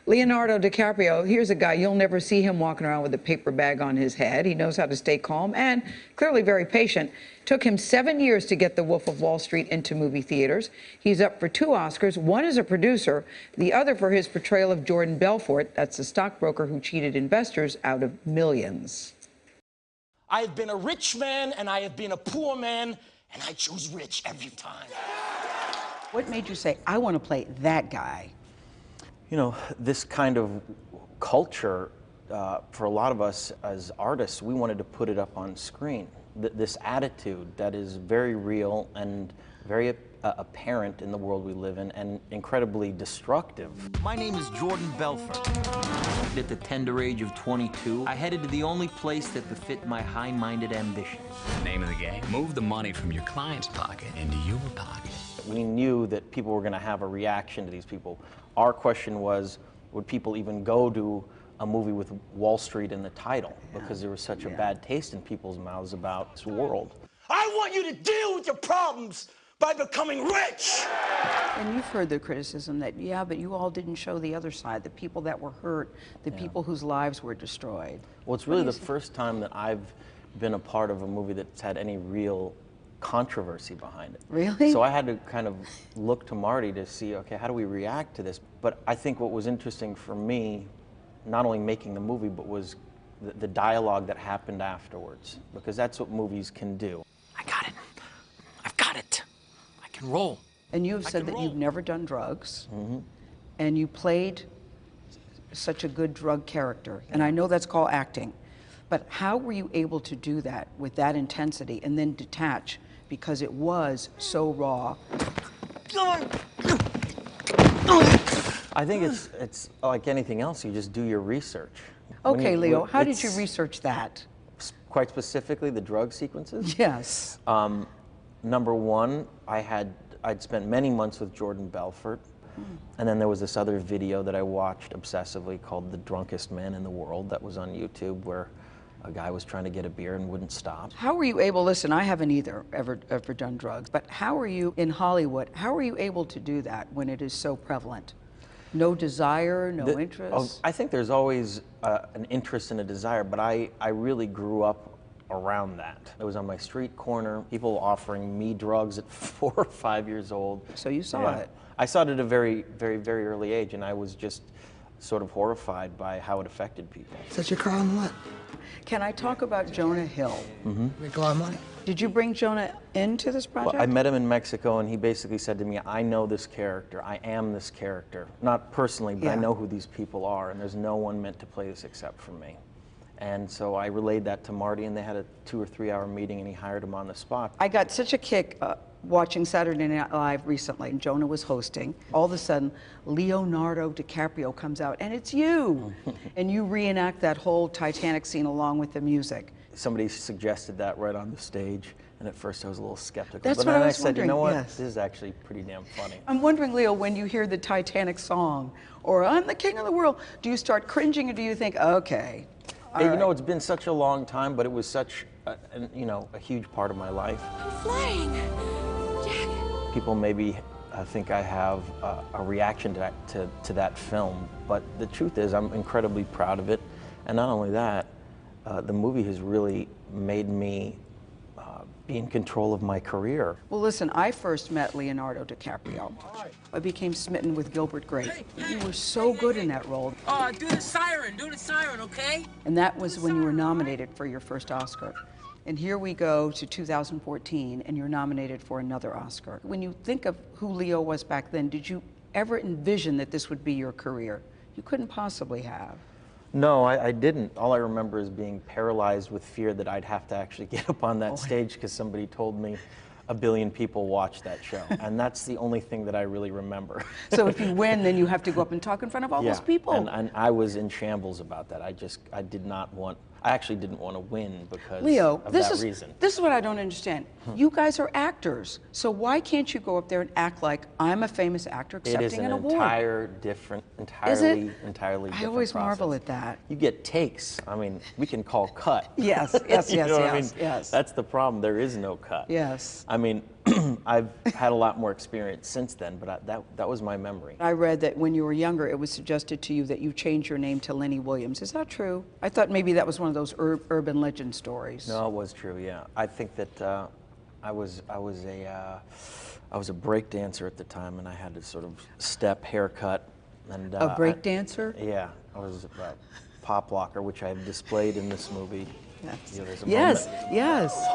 Leonardo DiCaprio, here's a guy, you'll never see him walking around with a paper bag on his head. He knows how to stay calm and clearly very patient. Took him 7 years to get The Wolf of Wall Street into movie theaters. He's up for 2 Oscars, one as a producer, the other for his portrayal of Jordan Belfort, that's the stockbroker who cheated investors out of millions. I have been a rich man and I have been a poor man, and I choose rich every time. What made you say, I want to play that guy? You know, this kind of culture, for a lot of us as artists, we wanted to put it up on screen. This attitude that is very real and very apparent in the world we live in, and incredibly destructive. My name is Jordan Belfort. At the tender age of 22, I headed to the only place that befit my high-minded ambitions. Name of the game, move the money from your client's pocket into your pocket. We knew that people were going to have a reaction to these people. Our question was, would people even go to a movie with Wall Street in the title? Because there was such a bad taste in people's mouths about this world. I want you to deal with your problems by becoming rich! And you've heard the criticism that, yeah, but you all didn't show the other side, the people that were hurt, the people whose lives were destroyed. Well, it's really the first time that I've been a part of a movie that's had any real controversy behind it. Really? So I had to kind of look to Marty to see, okay, how do we react to this? But I think what was interesting for me, not only making the movie, but was the dialogue that happened afterwards, because that's what movies can do. I got it. I've got it. I can roll. And you've said that you've never done drugs, and you played such a good drug character, and I know that's called acting, but how were you able to do that with that intensity and then detach, because it was so raw? I think it's like anything else, you just do your research. Okay, Leo, how did you research that? Quite specifically, the drug sequences? Yes. Number one, I'd spent many months with Jordan Belfort, and then there was this other video that I watched obsessively called The Drunkest Man in the World that was on YouTube, where a guy was trying to get a beer and wouldn't stop. How were you able, listen, I haven't either ever done drugs, but how are you in Hollywood, how are you able to do that when it is so prevalent? No desire, no interest? I think there's always an interest and a desire, but I really grew up around that. It was on my street corner, people offering me drugs at 4 or 5 years old. So you saw it? I saw it at a very, very, very early age, and I was just sort of horrified by how it affected people. Such a car on what? Can I talk about Jonah Hill? Make a lot of money. Did you bring Jonah into this project? Well, I met him in Mexico, and he basically said to me, I know this character, I am this character. Not personally, but I know who these people are, and there's no one meant to play this except for me. And so I relayed that to Marty, and they had a 2 or 3 hour meeting, and he hired him on the spot. I got such a kick watching Saturday Night Live recently, and Jonah was hosting. All of a sudden, Leonardo DiCaprio comes out, and it's you! And you reenact that whole Titanic scene along with the music. Somebody suggested that right on the stage, and at first I was a little skeptical. That's but what then I was said, wondering, you know what, yes. this is actually pretty damn funny. I'm wondering, Leo, when you hear the Titanic song, or I'm the king of the world, do you start cringing, or do you think, okay, all right. You know, it's been such a long time, but it was such, a huge part of my life. I'm flying. Jack. People maybe think I have a reaction to that film, but the truth is I'm incredibly proud of it. And not only that, the movie has really made me be in control of my career. Well, listen, I first met Leonardo DiCaprio. I became smitten with Gilbert Grape. You were so good in that role. Do the siren, okay? And that was when you were nominated for your first Oscar. And here we go to 2014, and you're nominated for another Oscar. When you think of who Leo was back then, did you ever envision that this would be your career? You couldn't possibly have. No, I didn't. All I remember is being paralyzed with fear that I'd have to actually get up on that stage because somebody told me 1 billion people watched that show. And that's the only thing that I really remember. So if you win, then you have to go up and talk in front of all those people. And I was in shambles about that. I actually didn't want to win because Leo, of that reason. This is what I don't understand. You guys are actors, so why can't you go up there and act like I'm a famous actor accepting an award? Entirely different Is process. I always marvel at that. You get takes. I mean, we can call cut. Yes. Yes. That's the problem. There is no cut. Yes. I mean, I've had a lot more experience since then, but that was my memory. I read that when you were younger, it was suggested to you that you change your name to Lenny Williams. Is that true? I thought maybe that was one of those urban legend stories. No, it was true. Yeah, I think that I was a break dancer at the time, and I had to sort of step, haircut, and A break dancer? Yeah, I was a pop locker, which I have displayed in this movie. Yes. Yeah, there's a Yes, moment. yes.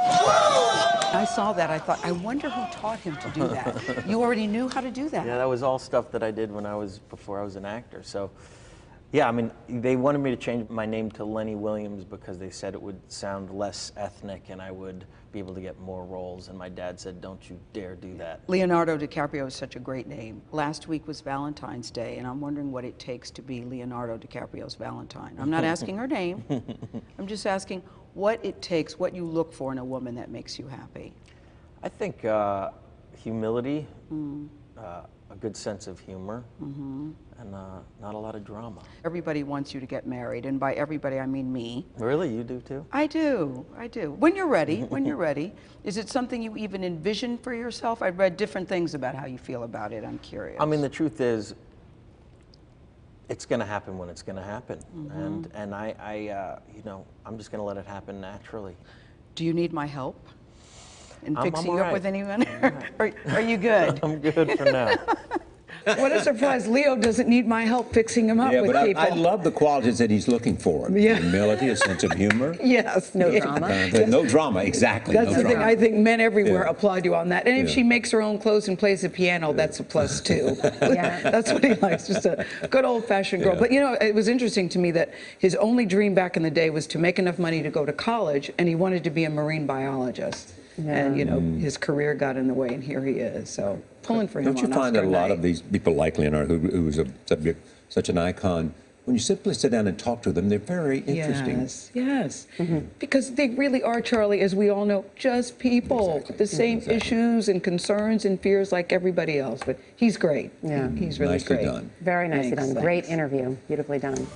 I saw that. I thought, I wonder who taught him to do that. You already knew how to do that. Yeah, that was all stuff that I did before I was an actor. So, yeah, I mean, they wanted me to change my name to Lenny Williams because they said it would sound less ethnic and I would be able to get more roles. And my dad said, "Don't you dare do that." Leonardo DiCaprio is such a great name. Last week was Valentine's Day, and I'm wondering what it takes to be Leonardo DiCaprio's Valentine. I'm not asking her name. I'm just asking what it takes, what you look for in a woman that makes you happy. I think humility, a good sense of humor, and not a lot of drama. Everybody wants you to get married, and by everybody I mean me. Really? You do too? I do. When you're ready, when you're ready. Is it something you even envision for yourself? I've read different things about how you feel about it. I'm curious. I mean, the truth is, it's going to happen when it's going to happen, and I you know, I'm just going to let it happen naturally. Do you need my help in I'm fixing all you up right. with anyone? Are you good? I'm good for now. What a surprise. Leo doesn't need my help fixing him up Yeah, with but people. I love the qualities that he's looking for. Yeah. Humility, a sense of humor. Yes. No yeah. drama. No drama, exactly. That's no the drama. thing. I think men everywhere Yeah. applaud you on that. And if Yeah. she makes her own clothes and plays the piano, that's a plus too. That's what he likes, just a good old-fashioned girl. Yeah. But you know, it was interesting to me that his only dream back in the day was to make enough money to go to college, and he wanted to be a marine biologist. And you know, his career got in the way, and here he is. So pulling for him. Don't you on find that Oscar a lot night. of these people like Leonardo, who was such an icon, when you simply sit down and talk to them, they're very interesting. Yes, yes. Because they really are, Charlie, as we all know, just people. Exactly. The same Exactly. issues and concerns and fears like everybody else. But he's great. Yeah. He's really Nicely great. done. Very nicely Thanks, done. Great thanks. interview. Beautifully done.